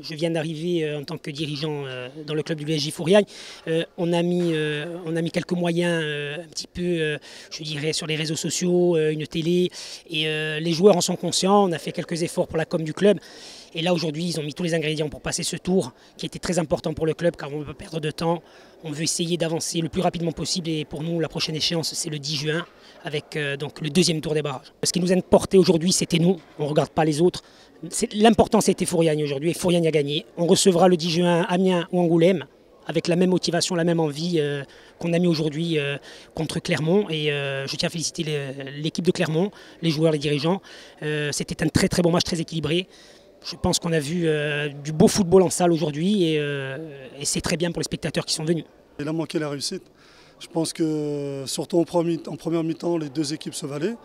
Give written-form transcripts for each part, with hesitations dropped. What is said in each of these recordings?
Je viens d'arriver en tant que dirigeant dans le club du VSJ Fouriagne. On a mis quelques moyens un petit peu, je dirais, sur les réseaux sociaux, une télé. Et les joueurs en sont conscients. On a fait quelques efforts pour la com du club. Et là, aujourd'hui, ils ont mis tous les ingrédients pour passer ce tour qui était très important pour le club car on ne veut pas perdre de temps. On veut essayer d'avancer le plus rapidement possible. Et pour nous, la prochaine échéance, c'est le 10 juin avec donc le deuxième tour des barrages. Ce qui nous a porté aujourd'hui, c'était nous. On ne regarde pas les autres. L'important, c'était Fouriagne aujourd'hui. Et Fouriagne a gagné. On recevra le 10 juin Amiens ou Angoulême avec la même motivation, la même envie qu'on a mis aujourd'hui contre Clermont. Et je tiens à féliciter l'équipe de Clermont, les joueurs, les dirigeants. C'était un très très bon match, très équilibré. Je pense qu'on a vu du beau football en salle aujourd'hui et c'est très bien pour les spectateurs qui sont venus. Il a manqué la réussite. Je pense que surtout en première mi-temps, les deux équipes se valaient.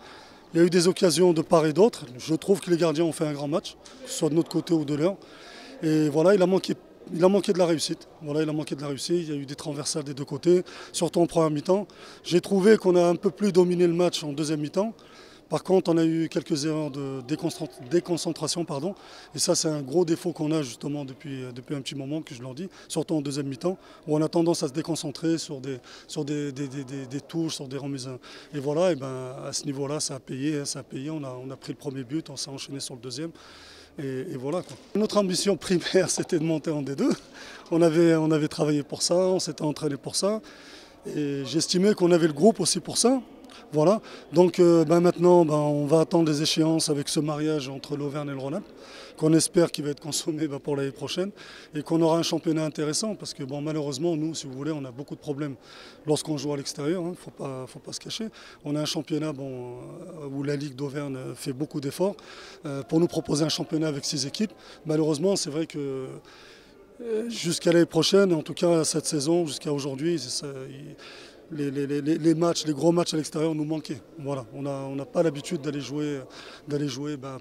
Il y a eu des occasions de part et d'autre. Je trouve que les gardiens ont fait un grand match, que ce soit de notre côté ou de leur. Et voilà, il a manqué de la réussite. Voilà, il a manqué de la réussite. Il y a eu des transversales des deux côtés, surtout en première mi-temps. J'ai trouvé qu'on a un peu plus dominé le match en deuxième mi-temps. Par contre, on a eu quelques erreurs de déconcentration, et ça c'est un gros défaut qu'on a justement depuis un petit moment, que je leur dis, surtout en deuxième mi-temps, où on a tendance à se déconcentrer sur des touches, sur des remises. Et voilà, et ben, à ce niveau-là, ça a payé, on a pris le premier but, on s'est enchaîné sur le deuxième. Et voilà, quoi. Notre ambition primaire, c'était de monter en D2. On avait travaillé pour ça, on s'était entraîné pour ça, et j'estimais qu'on avait le groupe aussi pour ça. Voilà, donc maintenant on va attendre les échéances avec ce mariage entre l'Auvergne et le Rhône-Alpes, qu'on espère qu'il va être consommé pour l'année prochaine et qu'on aura un championnat intéressant parce que malheureusement nous, si vous voulez, on a beaucoup de problèmes lorsqu'on joue à l'extérieur, il ne faut pas se cacher. On a un championnat où la Ligue d'Auvergne fait beaucoup d'efforts pour nous proposer un championnat avec 6 équipes. Malheureusement, c'est vrai que jusqu'à l'année prochaine, en tout cas cette saison, jusqu'à aujourd'hui, les gros matchs à l'extérieur nous manquaient. Voilà, on n'a pas l'habitude d'aller jouer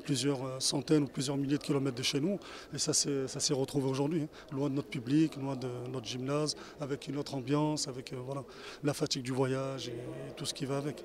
plusieurs centaines ou plusieurs milliers de kilomètres de chez nous. Et ça s'est retrouvé aujourd'hui, loin de notre public, loin de notre gymnase, avec une autre ambiance, avec la fatigue du voyage et tout ce qui va avec.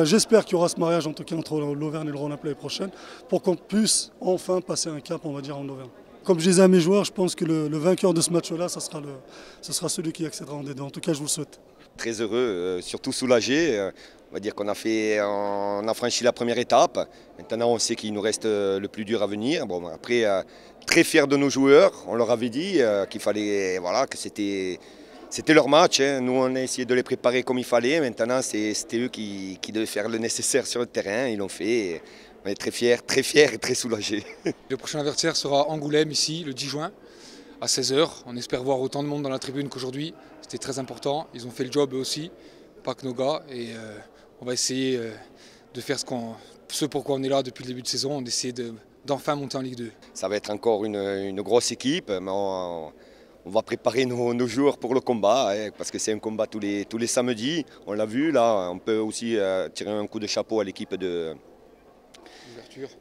J'espère qu'il y aura ce mariage en tout cas entre l'Auvergne et le Rhône-Alpes l'année prochaine pour qu'on puisse enfin passer un cap, on va dire, en Auvergne. Comme je disais à mes joueurs, je pense que le vainqueur de ce match-là, ce sera celui qui accédera en D2. En tout cas, je vous le souhaite. Très heureux, surtout soulagé. On va dire qu'on a franchi la première étape. Maintenant, on sait qu'il nous reste le plus dur à venir. Bon, après, très fiers de nos joueurs. On leur avait dit qu'il fallait, que c'était leur match. Nous, on a essayé de les préparer comme il fallait. Maintenant, c'était eux qui devaient faire le nécessaire sur le terrain. Ils l'ont fait. On est très fiers et très soulagés. Le prochain adversaire sera Angoulême, ici, le 10 juin, à 16 h. On espère voir autant de monde dans la tribune qu'aujourd'hui. C'était très important. Ils ont fait le job eux aussi, pas que nos gars. Et on va essayer de faire ce pourquoi on est là depuis le début de saison. On essaie d'enfin monter en Ligue 2. Ça va être encore une grosse équipe, mais on va préparer nos joueurs pour le combat, parce que c'est un combat tous les samedis. On l'a vu, là, on peut aussi tirer un coup de chapeau à l'équipe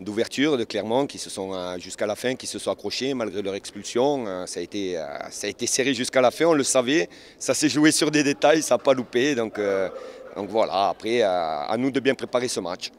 d'ouverture de Clermont qui se sont jusqu'à la fin, qui se sont accrochés malgré leur expulsion. Ça a été serré jusqu'à la fin, on le savait. Ça s'est joué sur des détails, ça n'a pas loupé. Donc voilà, après à nous de bien préparer ce match.